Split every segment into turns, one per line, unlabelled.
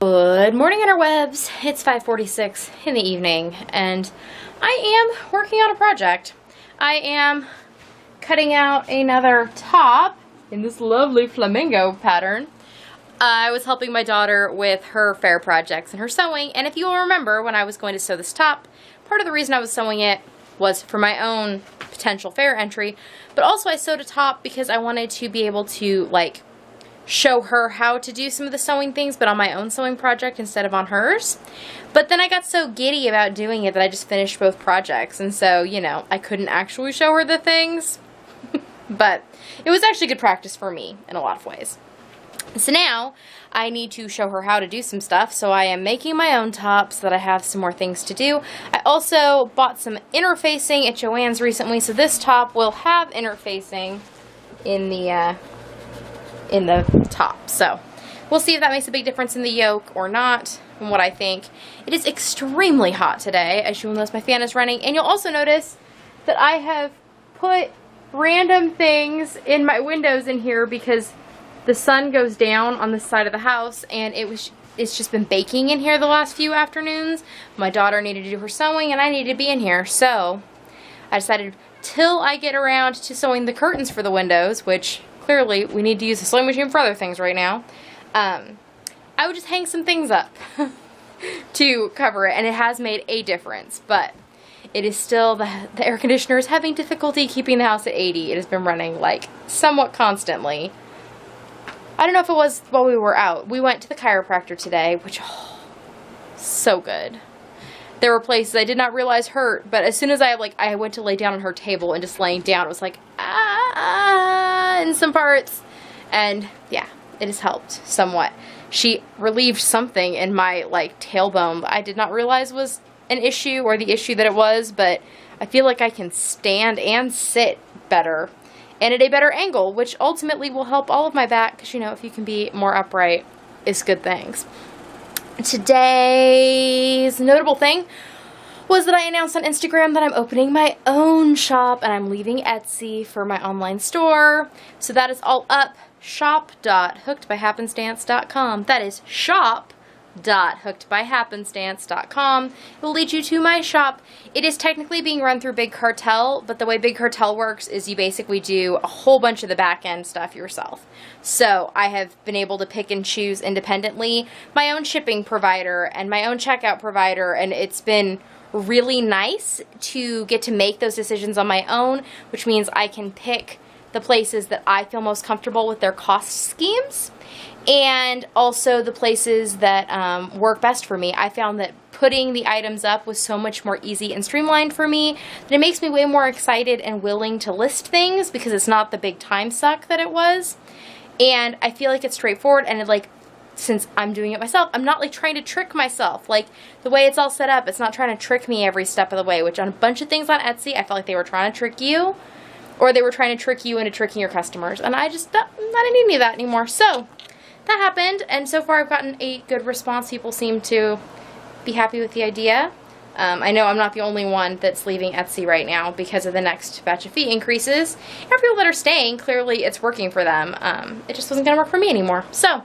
Good morning, interwebs. It's 5:46 in the evening, and I am working on a project. I am cutting out another top in this lovely flamingo pattern. I was helping my daughter with her fair projects and her sewing, and if you will remember, when I was going to sew this top, part of the reason I was sewing it was for my own potential fair entry, but also I sewed a top because I wanted to be able to, like, show her how to do some of the sewing things, but on my own sewing project instead of on hers. But then I got so giddy about doing it that I just finished both projects, and so, you know, I couldn't actually show her the things. But it was actually good practice for me in a lot of ways. So now I need to show her how to do some stuff, so I am making my own top so that I have some more things to do. I also bought some interfacing at Joann's recently, so this top will have interfacing in the top. So we'll see if that makes a big difference in the yoke or not, and what I think. It is extremely hot today, as you will notice my fan is running, and you'll also notice that I have put random things in my windows in here because the sun goes down on this side of the house, and it's just been baking in here the last few afternoons. My daughter needed to do her sewing, and I needed to be in here, so I decided till I get around to sewing the curtains for the windows, which clearly we need to use the sewing machine for other things right now, I would just hang some things up to cover it, and it has made a difference, but it is still, the air conditioner is having difficulty keeping the house at 80. It has been running, like, somewhat constantly. I don't know if it was while we were out. We went to the chiropractor today, which, oh, so good. There were places I did not realize hurt, but as soon as I went to lay down on her table and just laying down, it was like, ah, in some parts. And yeah, it has helped somewhat. She relieved something in my, like, tailbone that I did not realize was an issue, or the issue that it was, but I feel like I can stand and sit better and at a better angle, which ultimately will help all of my back, because, you know, if you can be more upright, it's good things. Today's notable thing was that I announced on Instagram that I'm opening my own shop, and I'm leaving Etsy for my online store. So that is all up, shop.hookedbyhappenstance.com. That is shop.hookedbyhappenstance.com. It will lead you to my shop. It is technically being run through Big Cartel, but the way Big Cartel works is you basically do a whole bunch of the back end stuff yourself. So I have been able to pick and choose independently my own shipping provider and my own checkout provider, and it's been really nice to get to make those decisions on my own, which means I can pick the places that I feel most comfortable with their cost schemes, and also the places that work best for me. I found that putting the items up was so much more easy and streamlined for me that it makes me way more excited and willing to list things, because it's not the big time suck that it was. And I feel like it's straightforward, and since I'm doing it myself, I'm not, like, trying to trick myself. Like, the way it's all set up, it's not trying to trick me every step of the way, which on a bunch of things on Etsy, I felt like they were trying to trick you, or they were trying to trick you into tricking your customers, and I didn't need any of that anymore. So that happened, and so far I've gotten a good response. People seem to be happy with the idea. I know I'm not the only one that's leaving Etsy right now because of the next batch of fee increases. And for people that are staying, clearly it's working for them. It just wasn't going to work for me anymore. So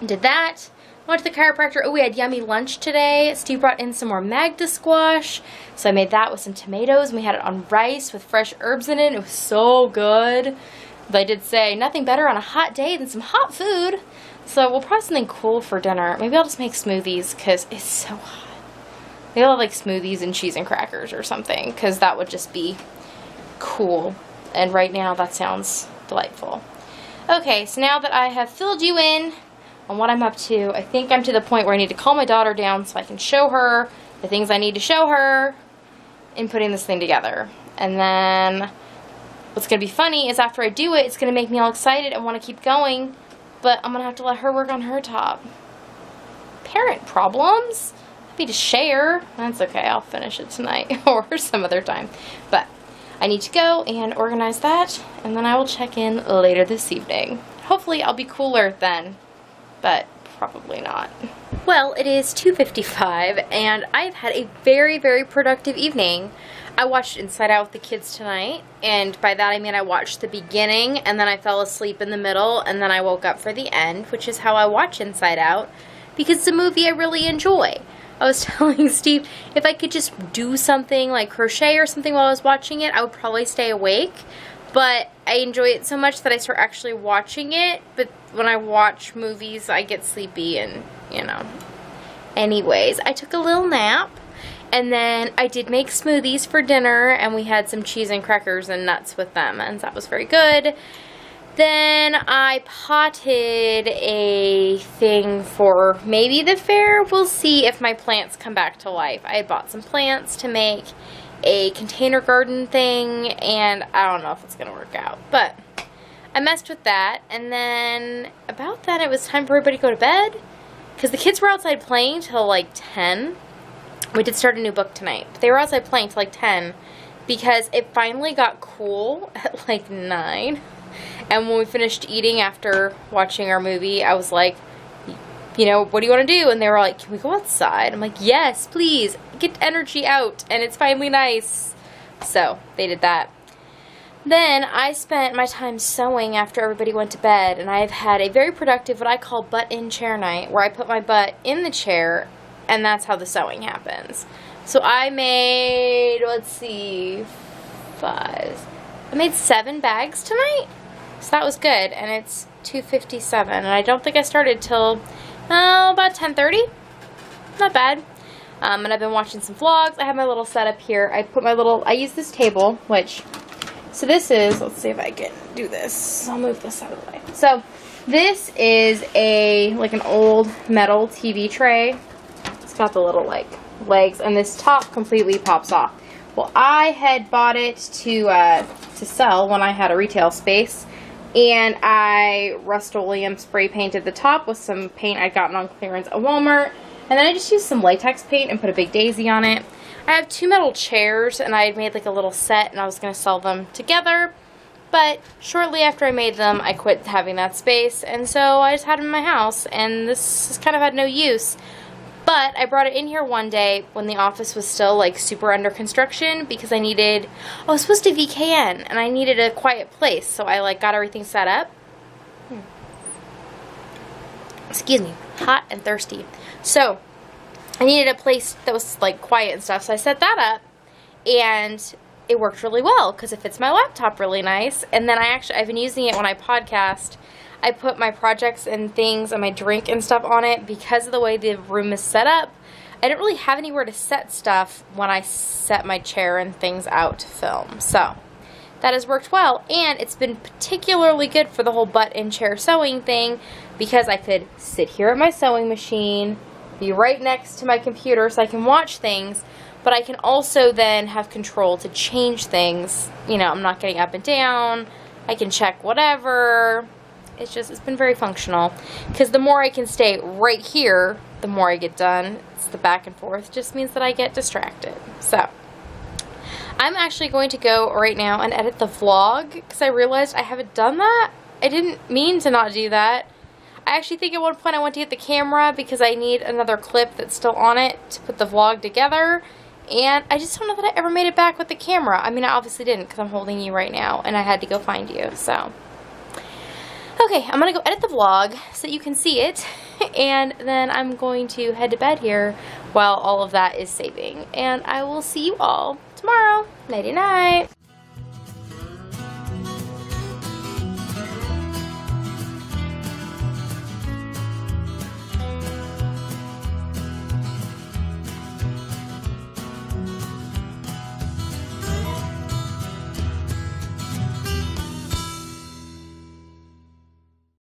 did that. Went to the chiropractor. Oh, we had yummy lunch today. Steve brought in some more Magda squash, so I made that with some tomatoes, and we had it on rice with fresh herbs in it. It was so good. But I did say nothing better on a hot day than some hot food, so we'll probably have something cool for dinner. Maybe I'll just make smoothies because it's so hot. Maybe I'll have, like, smoothies and cheese and crackers or something, because that would just be cool. And right now that sounds delightful. Okay, so now that I have filled you in on what I'm up to, I think I'm to the point where I need to calm my daughter down so I can show her the things I need to show her in putting this thing together. And then what's going to be funny is after I do it, it's going to make me all excited and want to keep going, but I'm going to have to let her work on her top. Parent problems? Happy to share. That's okay, I'll finish it tonight or some other time. But I need to go and organize that, and then I will check in later this evening. Hopefully I'll be cooler then, but probably not. Well, it is 2:55, and I've had a very, very productive evening. I watched Inside Out with the kids tonight, and by that I mean I watched the beginning, and then I fell asleep in the middle, and then I woke up for the end, which is how I watch Inside Out. because it's a movie I really enjoy. I was telling Steve, if I could just do something like crochet or something while I was watching it, I would probably stay awake. But I enjoy it so much that I start actually watching it. But when I watch movies, I get sleepy and, you know. Anyways, I took a little nap. And then I did make smoothies for dinner. And we had some cheese and crackers and nuts with them. And that was very good. Then I potted a thing for maybe the fair. We'll see if my plants come back to life. I had bought some plants to make a container garden thing, and I don't know if it's going to work out. But I messed with that, and then about then it was time for everybody to go to bed, because the kids were outside playing till like 10. We did start a new book tonight, but they were outside playing till like 10, because it finally got cool at like 9. And when we finished eating after watching our movie, I was like, you know, what do you want to do? And they were like, can we go outside? I'm like, yes, please, get energy out, and it's finally nice. So they did that. Then I spent my time sewing after everybody went to bed, and I've had a very productive, what I call butt-in chair night, where I put my butt in the chair, and that's how the sewing happens. So I made, let's see, I made 7 bags tonight. So that was good, and it's 2:57, and I don't think I started till about 10:30. Not bad. And I've been watching some vlogs. I have my little setup here. I use this table, so this is, let's see if I can do this. I'll move this out of the way. So this is like an old metal TV tray. It's got the little like legs, and this top completely pops off. Well, I had bought it to sell when I had a retail space. And I Rust-Oleum spray painted the top with some paint I'd gotten on clearance at Walmart. And then I just used some latex paint and put a big daisy on it. I have 2 metal chairs, and I had made like a little set, and I was going to sell them together. But shortly after I made them, I quit having that space. And so I just had them in my house, and this has kind of had no use. But I brought it in here one day when the office was still like super under construction, because I was supposed to VKN, and I needed a quiet place, so I like got everything set up. Excuse me, hot and thirsty. So I needed a place that was like quiet and stuff, so I set that up, and it worked really well because it fits my laptop really nice. And then I've been using it when I podcast. I put my projects and things and my drink and stuff on it because of the way the room is set up. I didn't really have anywhere to set stuff when I set my chair and things out to film. So that has worked well, and it's been particularly good for the whole butt-in chair sewing thing, because I could sit here at my sewing machine, be right next to my computer so I can watch things, but I can also then have control to change things. You know, I'm not getting up and down. I can check whatever. It's been very functional, because the more I can stay right here, the more I get done. It's the back and forth just means that I get distracted. So I'm actually going to go right now and edit the vlog, because I realized I haven't done that. I didn't mean to not do that. I actually think at one point I went to get the camera because I need another clip that's still on it to put the vlog together, and I just don't know that I ever made it back with the camera. I mean, I obviously didn't, because I'm holding you right now, and I had to go find you, so. Okay, I'm going to go edit the vlog so that you can see it, and then I'm going to head to bed here while all of that is saving. And I will see you all tomorrow. Nighty night.